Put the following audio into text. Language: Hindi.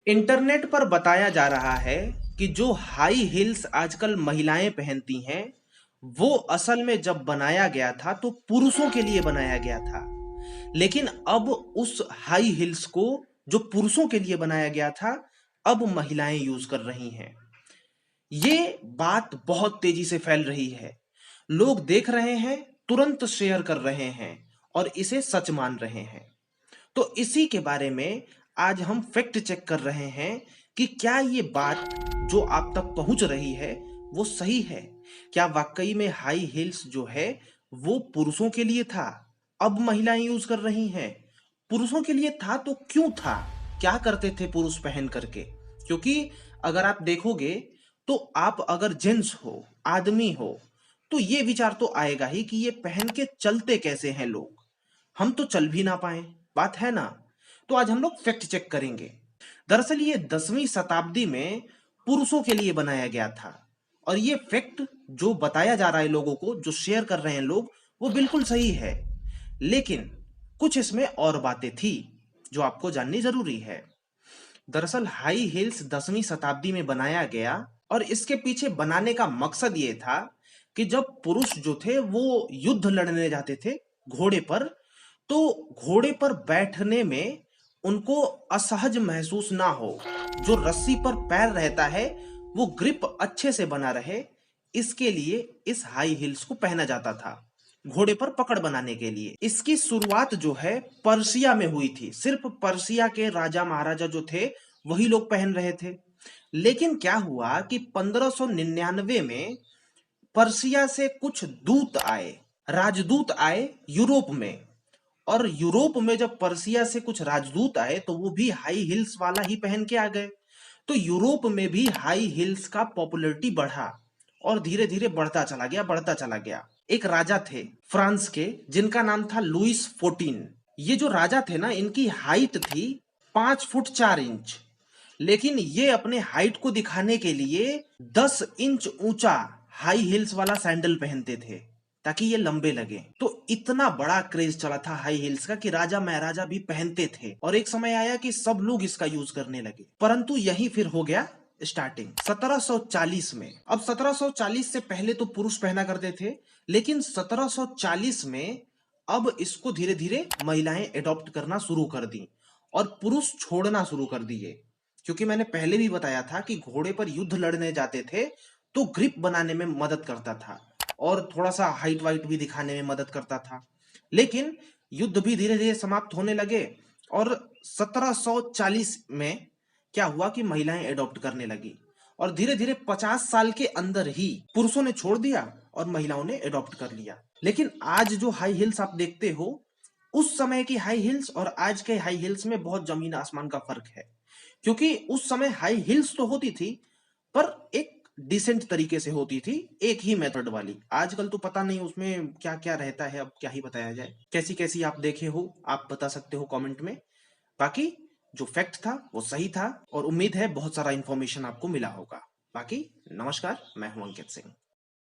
इंटरनेट पर बताया जा रहा है कि जो हाई हील्स आजकल महिलाएं पहनती हैं वो असल में जब बनाया गया था तो पुरुषों के लिए बनाया गया था। लेकिन अब उस हाई हील्स को जो पुरुषों के लिए बनाया गया था अब महिलाएं यूज कर रही हैं। ये बात बहुत तेजी से फैल रही है। लोग देख रहे हैं, तुरंत शेयर कर रहे हैं और इसे सच मान रहे हैं। तो इसी के बारे में आज हम फैक्ट चेक कर रहे हैं कि क्या ये बात जो आप तक पहुंच रही है वो सही है। क्या वाकई में हाई हील्स जो है वो पुरुषों के लिए था, अब महिलाएं यूज कर रही हैं। पुरुषों के लिए था तो क्यों था, क्या करते थे पुरुष पहन करके। क्योंकि अगर आप देखोगे तो आप अगर जेंट्स हो, आदमी हो, तो ये विचार तो आएगा ही कि ये पहन के चलते कैसे हैं लोग, हम तो चल भी ना पाए, बात है ना। तो आज हम लोग फैक्ट चेक करेंगे। दरअसल ये 10वीं शताब्दी में पुरुषों के लिए बनाया गया था और ये फैक्ट जो बताया जा रहा है लोगों को, जो शेयर कर रहे हैं लोग, वो बिल्कुल सही है। लेकिन कुछ इसमें और बातें थी जो आपको जाननी जरूरी है। दरअसल हाई हील्स 10वीं शताब्दी में बनाया गया और इसके पीछे बनाने का मकसद ये था कि जब पुरुष जो थे वो युद्ध लड़ने जाते थे घोड़े पर, तो घोड़े पर बैठने में उनको असहज महसूस ना हो। जो रस्सी पर पैर रहता है वो ग्रिप अच्छे से बना रहे, इसके लिए इस हाई हील्स को पहना जाता था घोड़े पर पकड़ बनाने के लिए। इसकी शुरुआत जो है पर्सिया में हुई थी। सिर्फ पर्सिया के राजा महाराजा जो थे वही लोग पहन रहे थे। लेकिन क्या हुआ कि 1599 में पर्सिया से कुछ दूत आए, राजदूत आए यूरोप में। और यूरोप में जब पर्सिया से कुछ राजदूत आए तो वो भी हाई हिल्स वाला ही पहन के आ गए। तो यूरोप में भी हाई हिल्स का पॉपुलैरिटी बढ़ा और धीरे धीरे बढ़ता चला गया, बढ़ता चला गया। एक राजा थे फ्रांस के जिनका नाम था लुइस 14। ये जो राजा थे ना, इनकी हाइट थी 5 फुट 4 इंच। लेकिन ये अपने हाइट को दिखाने के लिए 10 इंच ऊंचा हाई हील्स वाला सैंडल पहनते थे ताकि ये लंबे लगे। तो इतना बड़ा क्रेज चला था हाई हील्स का कि राजा महाराजा भी पहनते थे और एक समय आया कि सब लोग इसका यूज करने लगे। परंतु यही फिर हो गया स्टार्टिंग 1740 में। अब 1740 से पहले तो पुरुष पहना करते थे, लेकिन 1740 में अब इसको धीरे धीरे महिलाएं एडॉप्ट करना शुरू कर दी और पुरुष छोड़ना शुरू कर दिए। क्योंकि मैंने पहले भी बताया था कि घोड़े पर युद्ध लड़ने जाते थे तो ग्रिप बनाने में मदद करता था और थोड़ा सा हाइट वाइट भी दिखाने में मदद करता था। लेकिन युद्ध भी धीरे धीरे समाप्त होने लगे और 1740 में क्या हुआ कि महिलाएं एडॉप्ट करने लगी और धीरे धीरे 50 साल के अंदर ही पुरुषों ने छोड़ दिया और महिलाओं ने एडॉप्ट कर लिया। लेकिन आज जो हाई हिल्स आप देखते हो, उस समय की हाई हिल्स और आज के हाई हिल्स में बहुत जमीन आसमान का फर्क है। क्योंकि उस समय हाई हिल्स तो होती थी पर एक डिसेंट तरीके से होती थी, एक ही मेथड वाली। आजकल तो पता नहीं उसमें क्या क्या रहता है, अब क्या ही बताया जाए। कैसी कैसी आप देखे हो आप बता सकते हो कमेंट में। बाकी जो फैक्ट था वो सही था और उम्मीद है बहुत सारा इंफॉर्मेशन आपको मिला होगा। बाकी नमस्कार, मैं हूं अंकित सिंह।